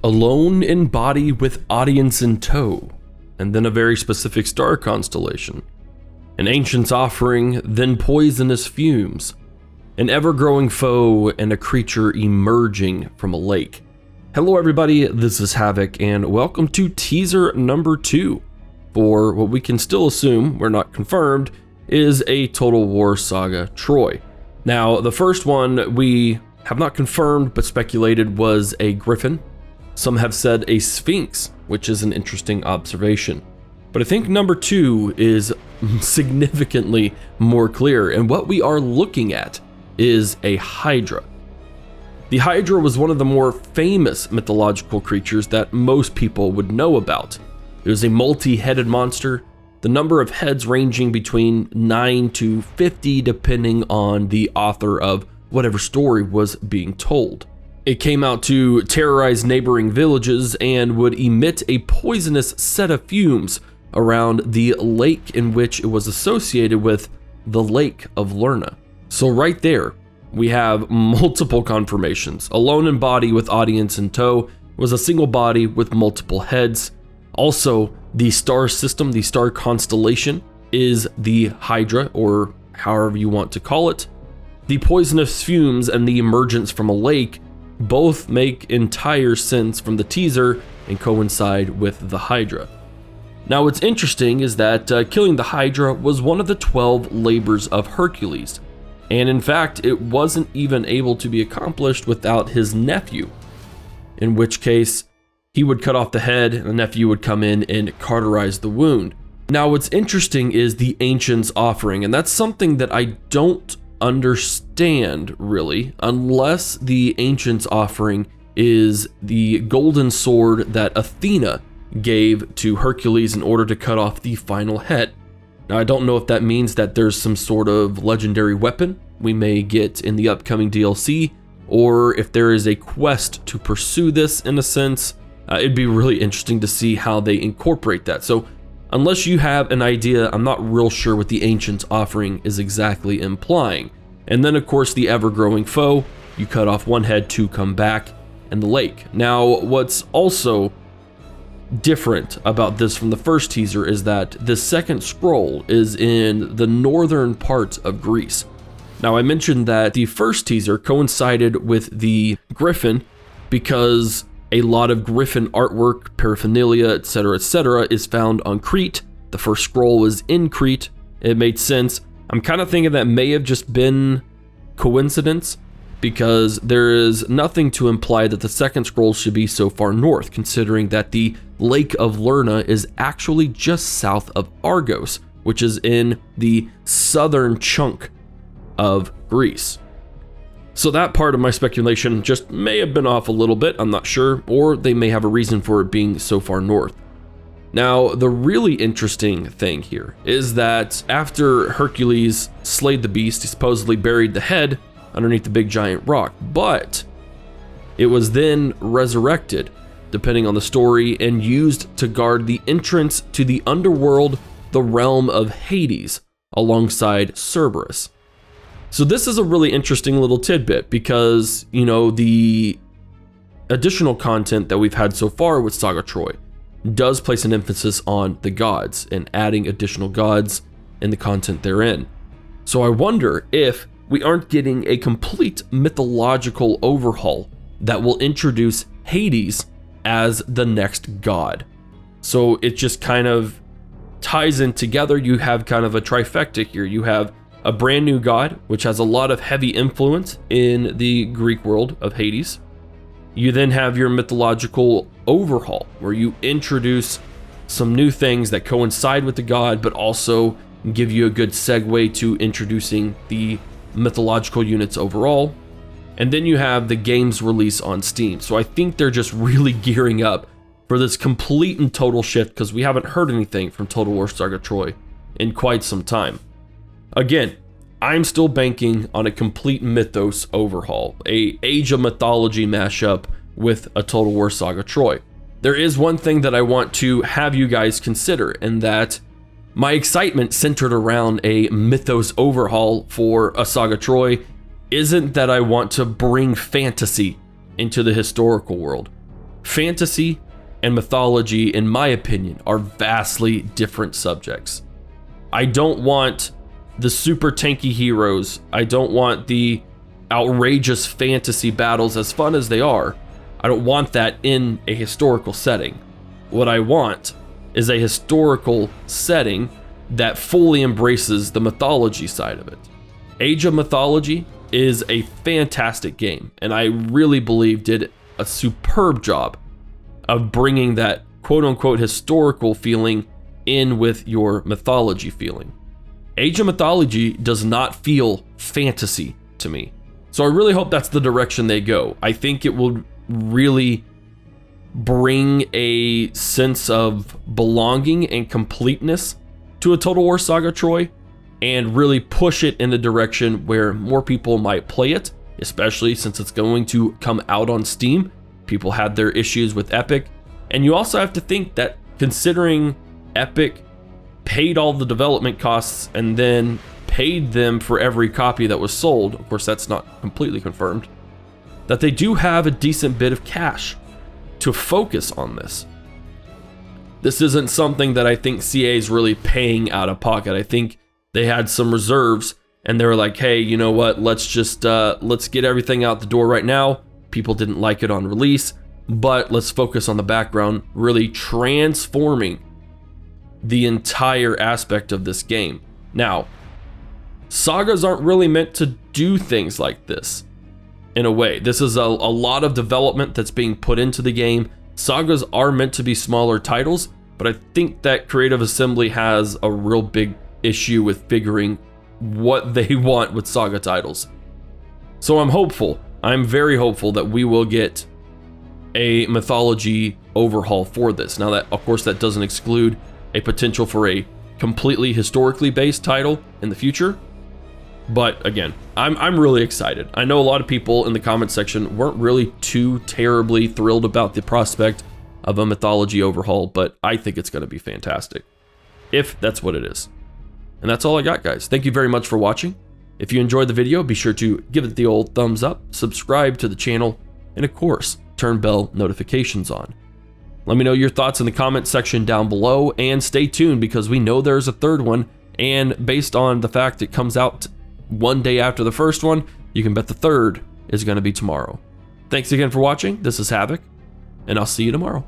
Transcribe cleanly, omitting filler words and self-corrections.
alone in body with audience in tow, and then a very specific star constellation. An ancient's offering, then poisonous fumes. An ever-growing foe and a creature emerging from a lake. Hello everybody, this is Havoc, and welcome to teaser number 2 for what we can still assume, we're not confirmed, is a Total War Saga Troy. Now, the first one we have not confirmed but speculated was a griffin. Some have said a sphinx, which is an interesting observation. But I think number 2 is significantly more clear, and what we are looking at is a Hydra. The Hydra was one of the more famous mythological creatures that most people would know about. It was a multi-headed monster, the number of heads ranging between 9 to 50 depending on the author of whatever story was being told. It came out to terrorize neighboring villages and would emit a poisonous set of fumes around the lake in which it was associated with, the Lake of Lerna. So right there, we have multiple confirmations. Alone in body with audience in tow was a single body with multiple heads. Also, the star system, the star constellation, is the Hydra, or however you want to call it. The poisonous fumes and the emergence from a lake both make entire sense from the teaser and coincide with the Hydra. Now what's interesting is that killing the Hydra was one of the 12 labors of Hercules, and in fact it wasn't even able to be accomplished without his nephew, in which case he would cut off the head and the nephew would come in and cauterize the wound. Now what's interesting is the Ancient's offering, and that's something that I don't understand really, unless the Ancient's offering is the golden sword that Athena gave to Hercules in order to cut off the final head. Now I don't know if that means that there's some sort of legendary weapon we may get in the upcoming DLC, or if there is a quest to pursue this in a sense. It'd be really interesting to see how they incorporate that. So unless you have an idea, I'm not real sure what the Ancient's offering is exactly implying. And then of course the ever-growing foe, you cut off one head, two come back, and the lake. Now what's also different about this from the first teaser is that the second scroll is in the northern part of Greece. Now I mentioned that the first teaser coincided with the griffin because a lot of griffin artwork, paraphernalia, etc., is found on Crete. The first scroll was in Crete. It made sense. I'm kind of thinking that may have just been coincidence because there is nothing to imply that the second scroll should be so far north, considering that the Lake of Lerna is actually just south of Argos, which is in the southern chunk of Greece. So that part of my speculation just may have been off a little bit, I'm not sure, or they may have a reason for it being so far north. Now, the really interesting thing here is that after Hercules slayed the beast, he supposedly buried the head underneath the big giant rock, but it was then resurrected, depending on the story, and used to guard the entrance to the underworld, the realm of Hades, alongside Cerberus. So this is a really interesting little tidbit because, you know, the additional content that we've had so far with Saga Troy does place an emphasis on the gods and adding additional gods in the content therein. So I wonder if we aren't getting a complete mythological overhaul that will introduce Hades as the next god. So it just kind of ties in together. You have kind of a trifecta here. You have a brand new god, which has a lot of heavy influence in the Greek world of Hades. You then have your mythological overhaul, where you introduce some new things that coincide with the god, but also give you a good segue to introducing the mythological units overall. And then you have the game's release on Steam. So I think they're just really gearing up for this complete and total shift, because we haven't heard anything from Total War Saga Troy in quite some time. Again, I'm still banking on a complete mythos overhaul, a Age of Mythology mashup with a Total War Saga Troy. There is one thing that I want to have you guys consider, and that my excitement centered around a mythos overhaul for a Saga Troy isn't that I want to bring fantasy into the historical world. fantasy and mythology, in my opinion, are vastly different subjects. I don't want the super tanky heroes. I don't want the outrageous fantasy battles, as fun as they are. I don't want that in a historical setting. What I want is a historical setting that fully embraces the mythology side of it. Age of Mythology is a fantastic game, and I really believe did a superb job of bringing that quote-unquote historical feeling in with your mythology feeling. Age of Mythology does not feel fantasy to me. So I really hope that's the direction they go. I think it will really bring a sense of belonging and completeness to a Total War Saga Troy, and really push it in the direction where more people might play it, especially since it's going to come out on Steam. People had their issues with Epic, and you also have to think that considering Epic paid all the development costs and then paid them for every copy that was sold, of course that's not completely confirmed, that they do have a decent bit of cash to focus on this. This isn't something that I think CA is really paying out of pocket. I think they had some reserves and they were like, hey, you know what, let's just let's get everything out the door right now. People didn't like it on release, but let's focus on the background, really transforming the entire aspect of this game. Now, sagas aren't really meant to do things like this in a way. This is a lot of development that's being put into the game. Sagas are meant to be smaller titles, but I think that Creative Assembly has a real big issue with figuring what they want with saga titles. So I'm hopeful. I'm very hopeful that we will get a mythology overhaul for this. Now that, of course, that doesn't exclude a potential for a completely historically based title in the future. But again, I'm really excited. I know a lot of people in the comment section weren't really too terribly thrilled about the prospect of a mythology overhaul, but I think it's going to be fantastic, if that's what it is. And that's all I got, guys. Thank you very much for watching. If you enjoyed the video, be sure to give it the old thumbs up, subscribe to the channel, and of course, turn bell notifications on. Let me know your thoughts in the comment section down below, and stay tuned because we know there's a third one, and based on the fact it comes out one day after the first one, you can bet the third is going to be tomorrow. Thanks again for watching. This is Havoc, and I'll see you tomorrow.